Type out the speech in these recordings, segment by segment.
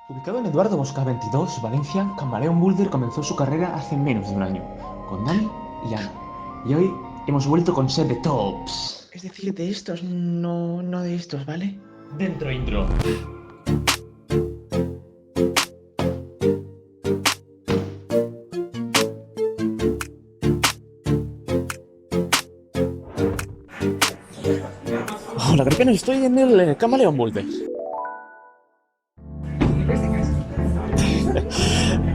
Ubicado en Eduardo Bosca 22, Valencia, Camaleón Boulder comenzó su carrera hace menos de un año, con Dani y Ana. Y hoy hemos vuelto con set de tops. Es decir, de estos, no de estos, ¿vale? Dentro intro. Hola, creo que no estoy en el Camaleón Boulder.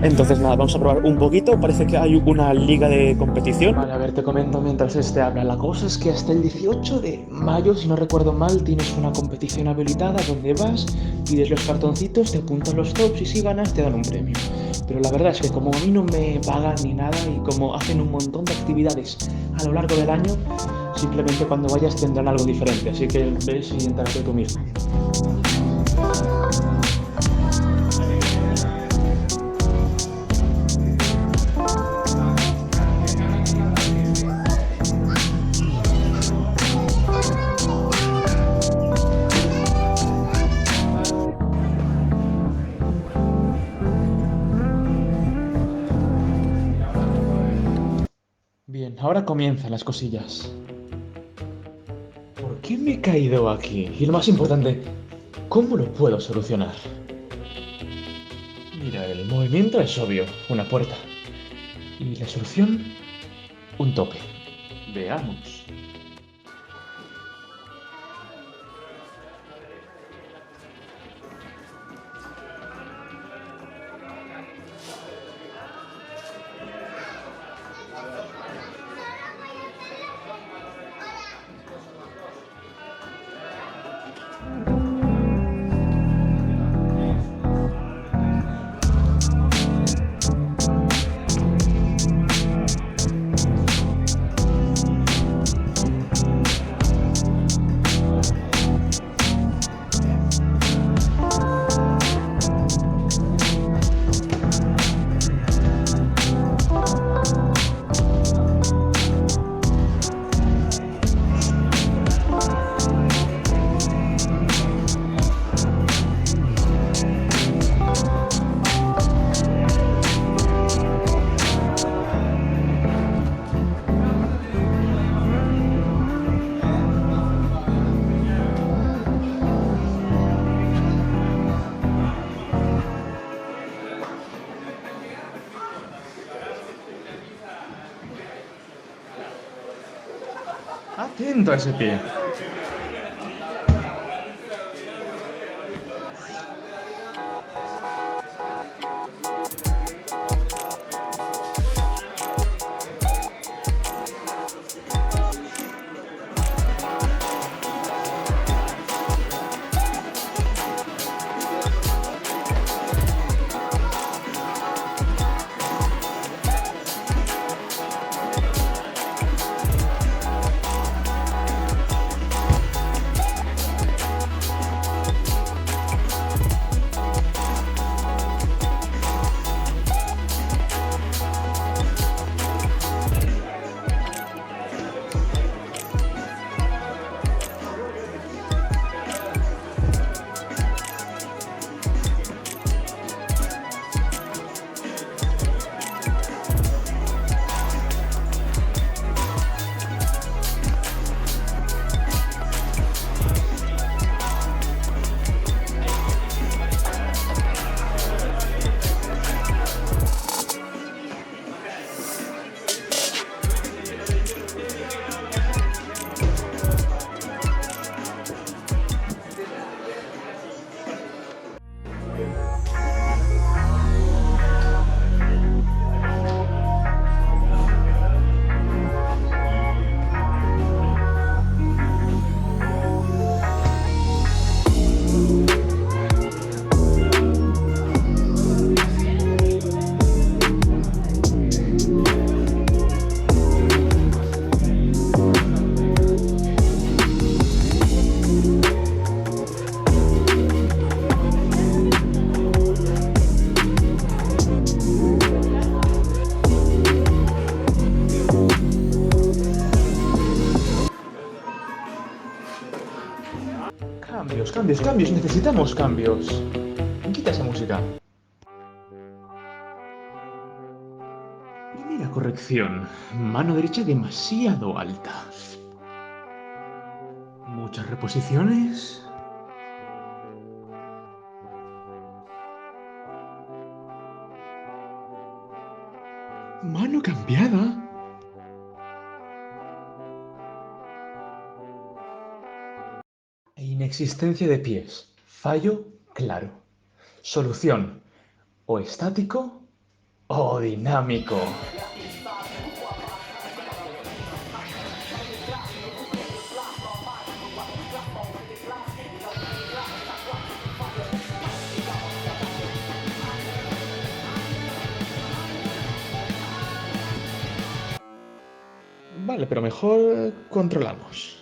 Entonces nada, vamos a probar un poquito. Parece que hay una liga de competición. Vale, a ver, te comento mientras este habla. La cosa es que hasta el 18 de mayo, si no recuerdo mal, tienes una competición habilitada donde vas, pides los cartoncitos, te apuntan los tops y si ganas te dan un premio. Pero la verdad es que como a mí no me pagan ni nada y como hacen un montón de actividades a lo largo del año, simplemente cuando vayas tendrán algo diferente. Así que ves y entérate tú mismo. Bien, ahora comienzan las cosillas. ¿Por qué me he caído aquí? Y lo más importante, ¿cómo lo puedo solucionar? Mira, el movimiento es obvio, una puerta. Y la solución, un tope. Veamos. Atento a ese pie. Cambios, necesitamos cambios. Quita esa música. música. Primera corrección. Mano derecha demasiado alta. Muchas reposiciones. Mano cambiada. Inexistencia de pies. Fallo claro. Solución. O estático o dinámico. Vale, pero mejor controlamos.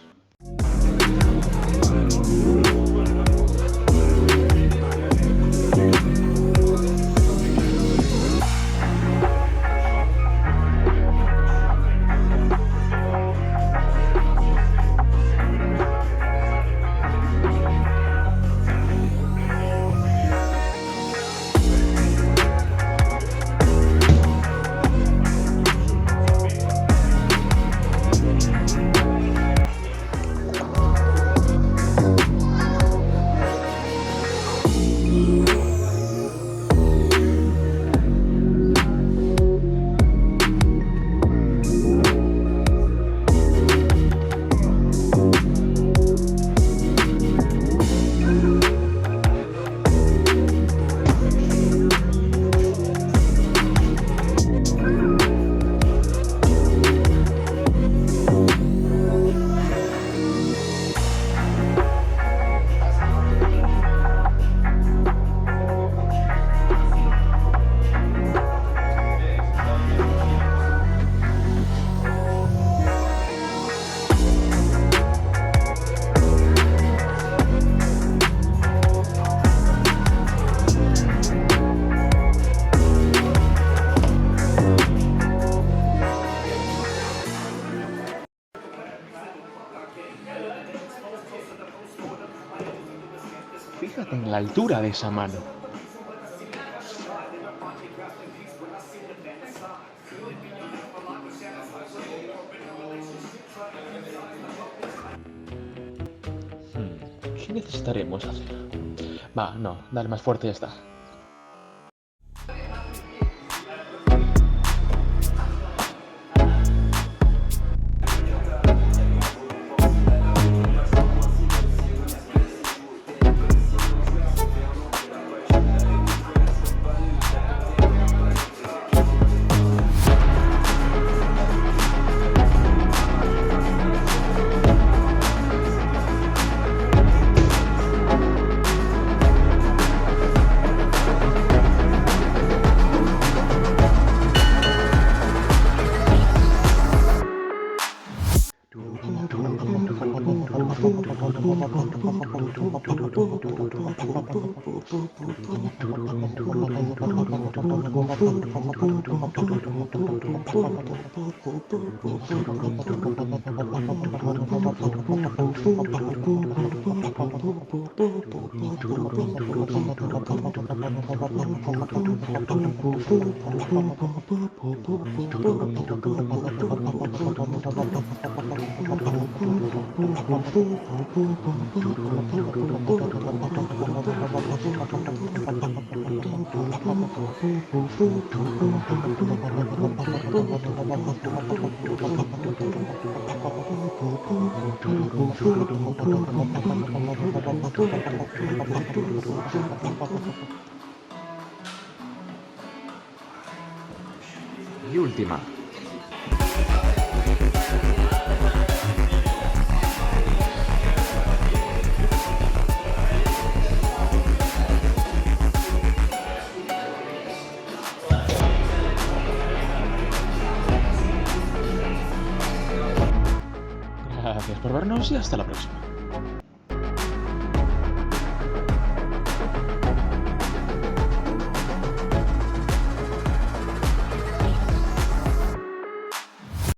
Fíjate en la altura de esa mano. ¿Qué necesitaremos hacer? Va, no, dale más fuerte y ya está. Y última. Gracias por vernos y hasta la próxima.